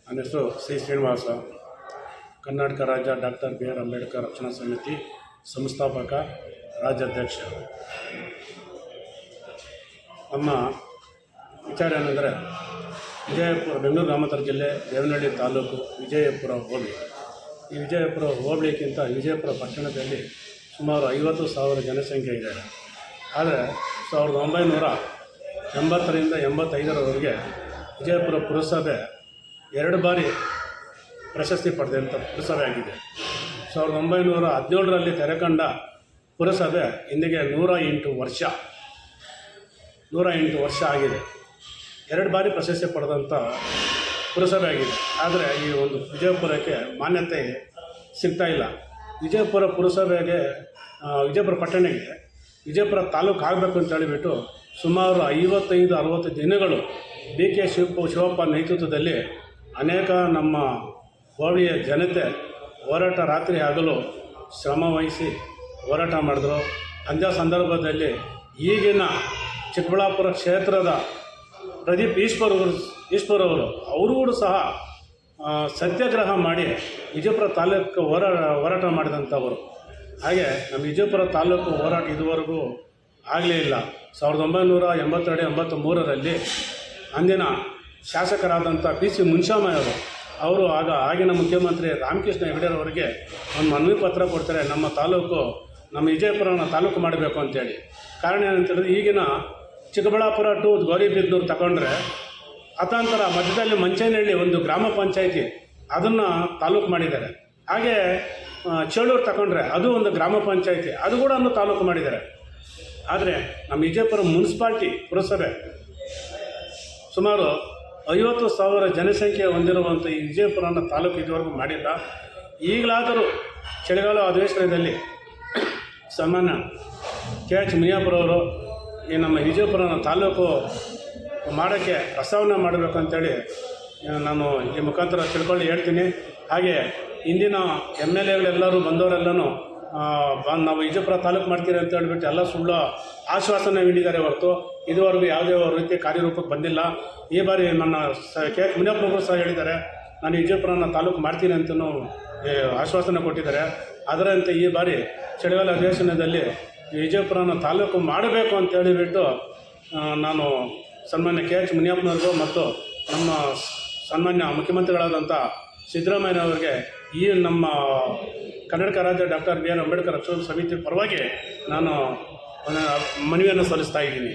ನನ್ನ ಹೆಸರು ಸಿ ಶ್ರೀನಿವಾಸ. ಕರ್ನಾಟಕ ರಾಜ್ಯ ಡಾಕ್ಟರ್ ಬಿ ಆರ್ ಅಂಬೇಡ್ಕರ್ ರಕ್ಷಣಾ ಸಮಿತಿ ಸಂಸ್ಥಾಪಕ ರಾಜ್ಯಾಧ್ಯಕ್ಷ. ನಮ್ಮ ವಿಚಾರ ಏನೆಂದರೆ, ವಿಜಯಪುರ ಬೆಂಗಳೂರು ಗ್ರಾಮಾಂತರ ಜಿಲ್ಲೆ ದೇವನಹಳ್ಳಿ ತಾಲೂಕು ವಿಜಯಪುರ ಹೋಬಳಿ. ಈ ವಿಜಯಪುರ ಹೋಬಳಿಗಿಂತ ವಿಜಯಪುರ ಪಟ್ಟಣದಲ್ಲಿ ಸುಮಾರು 50,000 ಜನಸಂಖ್ಯೆ ಇದೆ. ಆದರೆ 1980ರಿಂದ 85ರವರೆಗೆ ವಿಜಯಪುರ ಪುರಸಭೆ 2 ಬಾರಿ ಪ್ರಶಸ್ತಿ ಪಡೆದಂಥ ಪುರಸಭೆ ಆಗಿದೆ. 1917ರಲ್ಲಿ ತೆರೆಕಂಡ ಪುರಸಭೆ ಇಂದಿಗೆ 108 ವರ್ಷ ಆಗಿದೆ. 2 ಬಾರಿ ಪ್ರಶಸ್ತಿ ಪಡೆದಂಥ ಪುರಸಭೆ ಆಗಿದೆ. ಆದರೆ ಈ ಒಂದು ವಿಜಯಪುರಕ್ಕೆ ಮಾನ್ಯತೆ ಸಿಗ್ತಾ ಇಲ್ಲ. ವಿಜಯಪುರ ಪುರಸಭೆಗೆ ವಿಜಯಪುರ ಪಟ್ಟಣಕ್ಕೆ ವಿಜಯಪುರ ತಾಲೂಕು ಆಗಬೇಕು ಅಂತ ಹೇಳಿಬಿಟ್ಟು ಸುಮಾರು 55-60 ದಿನಗಳು ಬಿ ಕೆ ಶಿವಪ್ಪ ನೇತೃತ್ವದಲ್ಲಿ ಅನೇಕ ನಮ್ಮ ಹೋಬಳಿಯ ಜನತೆ ಹೋರಾಟ ರಾತ್ರಿ ಹಗಲು ಶ್ರಮ ವಹಿಸಿ ಹೋರಾಟ ಮಾಡಿದ್ರು. ಅಂಥ ಸಂದರ್ಭದಲ್ಲಿ ಈಗಿನ ಚಿಕ್ಕಬಳ್ಳಾಪುರ ಕ್ಷೇತ್ರದ ಪ್ರದೀಪ್ ಈಶ್ವರ್ ಅವರು ಕೂಡ ಸಹ ಸತ್ಯಾಗ್ರಹ ಮಾಡಿ ವಿಜಯಪುರ ತಾಲೂಕು ಹೋರಾಟ ಮಾಡಿದಂಥವರು. ಹಾಗೆ ನಮ್ಮ ವಿಜಯಪುರ ತಾಲೂಕು ಹೋರಾಟ ಇದುವರೆಗೂ ಆಗಲೇ ಇಲ್ಲ. 1982-83ರಲ್ಲಿ ಅಂದಿನ ಶಾಸಕರಾದಂಥ ಪಿ ಸಿ ಮುನ್ಷಾಮಯ್ಯ ಅವರು ಆಗಿನ ಮುಖ್ಯಮಂತ್ರಿ ರಾಮಕೃಷ್ಣ ಹೆಗಡೆಯವರಿಗೆ ಒಂದು ಮನವಿ ಪತ್ರ ಕೊಡ್ತಾರೆ, ನಮ್ಮ ವಿಜಯಪುರನ ತಾಲೂಕು ಮಾಡಬೇಕು ಅಂತೇಳಿ. ಕಾರಣ ಏನಂತೇಳಿದ್ರೆ, ಈಗಿನ ಚಿಕ್ಕಬಳ್ಳಾಪುರ ಟು ಗೌರಿಬಿದನೂರು ತಗೊಂಡ್ರೆ ಅತಾಂತರ ಮಧ್ಯದಲ್ಲಿ ಮಂಚೇನಹಳ್ಳಿ ಒಂದು ಗ್ರಾಮ ಪಂಚಾಯಿತಿ, ಅದನ್ನು ತಾಲೂಕು ಮಾಡಿದ್ದಾರೆ. ಹಾಗೆ ಚೇಳೂರು ತಗೊಂಡ್ರೆ ಅದು ಒಂದು ಗ್ರಾಮ ಪಂಚಾಯಿತಿ, ಅದು ಕೂಡ ತಾಲೂಕು ಮಾಡಿದ್ದಾರೆ. ಆದರೆ ನಮ್ಮ ವಿಜಯಪುರ ಮುನ್ಸಿಪಾಲ್ಟಿ ಪುರಸಭೆ ಸುಮಾರು 50,000 ಜನಸಂಖ್ಯೆ ಹೊಂದಿರುವಂಥ ಈ ವಿಜಯಪುರನ ತಾಲೂಕು ಇದುವರೆಗೂ ಮಾಡಿಲ್ಲ. ಈಗಲಾದರೂ ಚಳಿಗಾಲ ಅಧಿವೇಶನದಲ್ಲಿ ಸಾಮಾನ್ಯ ಕೆ ಎಚ್ ಮುನಿಯಪ್ಪರವರು ಈ ನಮ್ಮ ವಿಜಯಪುರನ ತಾಲೂಕು ಮಾಡೋಕ್ಕೆ ಪ್ರಸ್ತಾವನೆ ಮಾಡಬೇಕಂತೇಳಿ ನಾನು ಈ ಮುಖಾಂತರ ತಿಳ್ಕೊಂಡು ಹೇಳ್ತೀನಿ. ಹಾಗೆ ಇಂದಿನ ಎಮ್ ಎಲ್ ಎಗಳೆಲ್ಲರೂ ಬಂದವರೆಲ್ಲನೂ ನಾವು ವಿಜಯಪುರ ತಾಲೂಕು ಮಾಡ್ತೀರಿ ಅಂತ ಹೇಳ್ಬಿಟ್ಟು ಎಲ್ಲ ಸುಳ್ಳು ಆಶ್ವಾಸನೆ ನೀಡಿದ್ದಾರೆ ಹೊರತು ಇದುವರೆಗೂ ಯಾವುದೇ ರೀತಿ ಕಾರ್ಯರೂಪಕ್ಕೆ ಬಂದಿಲ್ಲ. ಈ ಬಾರಿ ನನ್ನ ಕೆ ಎಚ್ ಮುನಿಯಪ್ಪನವರು ಸಹ ಹೇಳಿದ್ದಾರೆ, ನಾನು ವಿಜಯಪುರನ ತಾಲೂಕು ಮಾಡ್ತೀನಿ ಅಂತಲೂ ಆಶ್ವಾಸನೆ ಕೊಟ್ಟಿದ್ದಾರೆ. ಅದರಂತೆ ಈ ಬಾರಿ ಚಳಿಗಾಲ ಅಧಿವೇಶನದಲ್ಲಿ ವಿಜಯಪುರನ ತಾಲೂಕು ಮಾಡಬೇಕು ಅಂತ ಹೇಳಿಬಿಟ್ಟು ನಾನು ಸನ್ಮಾನ್ಯ ಕೆ ಎಚ್ ಮುನಿಯಪ್ಪನವ್ರಿಗೂ ಮತ್ತು ನಮ್ಮ ಸನ್ಮಾನ್ಯ ಮುಖ್ಯಮಂತ್ರಿಗಳಾದಂಥ ಸಿದ್ದರಾಮಯ್ಯನವರಿಗೆ ಈ ನಮ್ಮ ಕರ್ನಾಟಕ ರಾಜ್ಯ ಡಾಕ್ಟರ್ ಬಿ ಆರ್ ಅಂಬೇಡ್ಕರ್ ರಕ್ಷಣಾ ಸಮಿತಿ ಪರವಾಗಿ ನಾನು ಮನವಿಯನ್ನು ಸಲ್ಲಿಸ್ತಾ ಇದ್ದೀನಿ.